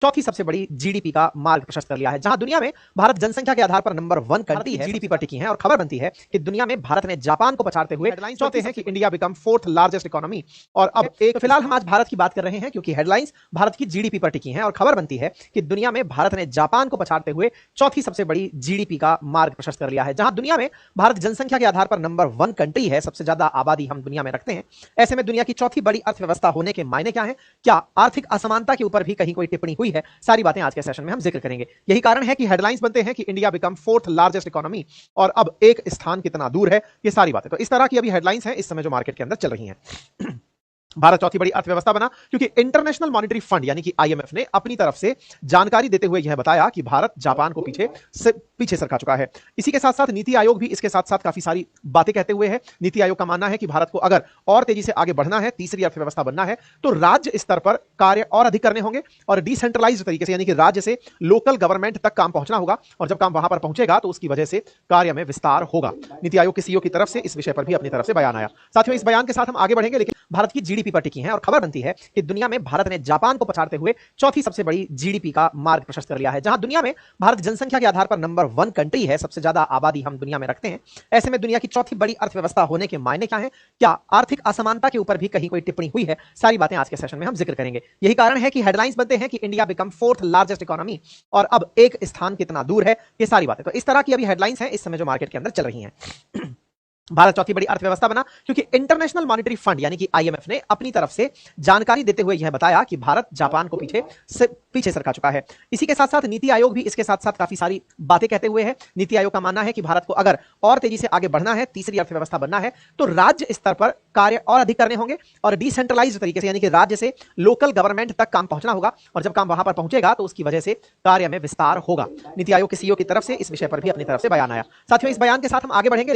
चौथी सबसे बड़ी जीडीपी का मार्ग प्रशस्त कर लिया है। जहां दुनिया में भारत जनसंख्या के आधार पर नंबर 1 कंट्री है, जीडीपी पर टिकी है और खबर बनती है कि दुनिया में भारत ने जापान को पछाड़ते हुए चौथे हैं कि India become fourth largest economy. और अब एक फिलहाल हम आज भारत की बात कर रहे हैं क्योंकि हेडलाइंस भारत की जीडीपी पर टिकी हैं और खबर बनती है कि दुनिया में भारत ने जापान को पछाड़ते हुए चौथी सबसे बड़ी जीडीपी का मार्ग प्रशस्त कर लिया है। जहां दुनिया में भारत जनसंख्या के आधार पर नंबर 1 कंट्री है, सबसे ज्यादा आबादी हम दुनिया में रखते हैं। ऐसे में दुनिया की चौथी बड़ी अर्थव्यवस्था होने के मायने क्या है, क्या आर्थिक असमानता के ऊपर भी कहीं कोई टिप्पणी हुई है, सारी बातें आज के सेशन में हम जिक्र करेंगे। यही कारण है कि हेडलाइंस बनते हैं कि India become fourth largest economy और अब एक स्थान कितना दूर है, ये सारी बातें। तो इस तरह की अभी हेडलाइंस हैं इस समय जो मार्केट के अंदर चल रही हैं। भारत चौथी बड़ी अर्थव्यवस्था बना क्योंकि इंटरनेशनल मॉनेटरी फंड यानी कि आईएमएफ ने अपनी तरफ से जानकारी देते हुए यह बताया कि भारत जापान को पीछे सरका चुका है। इसी के साथ साथ नीति आयोग भी इसके साथ साथ काफी सारी बातें कहते हुए है। नीति आयोग का मानना है कि भारत को अगर और तेजी से आगे बढ़ना है, तीसरी अर्थव्यवस्था बनना है, तो राज्य स्तर पर कार्य और अधिक करने होंगे और डिसेंट्रलाइज्ड तरीके से यानी कि राज्य से लोकल गवर्नमेंट तक काम पहुंचना होगा और जब काम वहां पर पहुंचेगा तो उसकी वजह से कार्य में विस्तार होगा। नीति आयोग के सीईओ की तरफ से इस विषय पर भी अपनी तरफ से बयान आया। साथियों, इस बयान के साथ हम आगे बढ़ेंगे, लेकिन भारत की जीडीपी पर टिकी है और खबर बनती है कि दुनिया में भारत ने जापान को पछाड़ते हुए चौथी सबसे बड़ी जीडीपी का मार्ग प्रशस्त कर लिया है। जहां दुनिया में भारत जनसंख्या के आधार पर नंबर 1 कंट्री है, सबसे ज्यादा आबादी हम दुनिया में रखते हैं। ऐसे में दुनिया की चौथी बड़ी अर्थव्यवस्था होने के मायने क्या है, क्या आर्थिक असमानता के ऊपर भी कहीं कोई टिप्पणी हुई है, सारी बातें आज के सेशन में हम जिक्र करेंगे। यही कारण है कि हेडलाइंस बनते हैं कि India become fourth largest economy और अब एक स्थान कितना दूर है, ये सारी बातें। तो इस तरह की अभी हेडलाइंस हैं इस समय जो मार्केट के अंदर चल रही हैं। भारत चौथी बड़ी अर्थव्यवस्था बना क्योंकि इंटरनेशनल मॉनेटरी फंड यानी कि आईएमएफ ने अपनी तरफ से जानकारी देते हुए यह बताया कि भारत जापान को पीछे सरका चुका है। इसी के साथ साथ नीति आयोग भी इसके साथ साथ काफी सारी बातें कहते हुए है। नीति आयोग का मानना है कि भारत को अगर और तेजी से आगे बढ़ना है, तीसरी अर्थव्यवस्था बनना है, तो राज्य स्तर पर कार्य और अधिक करने होंगे और डिसेंट्रलाइज्ड तरीके से यानी कि राज्य से लोकल गवर्नमेंट तक काम पहुंचना होगा और जब काम वहां पर पहुंचेगा तो उसकी वजह से कार्य में विस्तार होगा। नीति आयोग के सीईओ की तरफ से इस विषय पर भी अपनी तरफ से बयान आया। साथियों, इस बयान के साथ हम आगे बढ़ेंगे।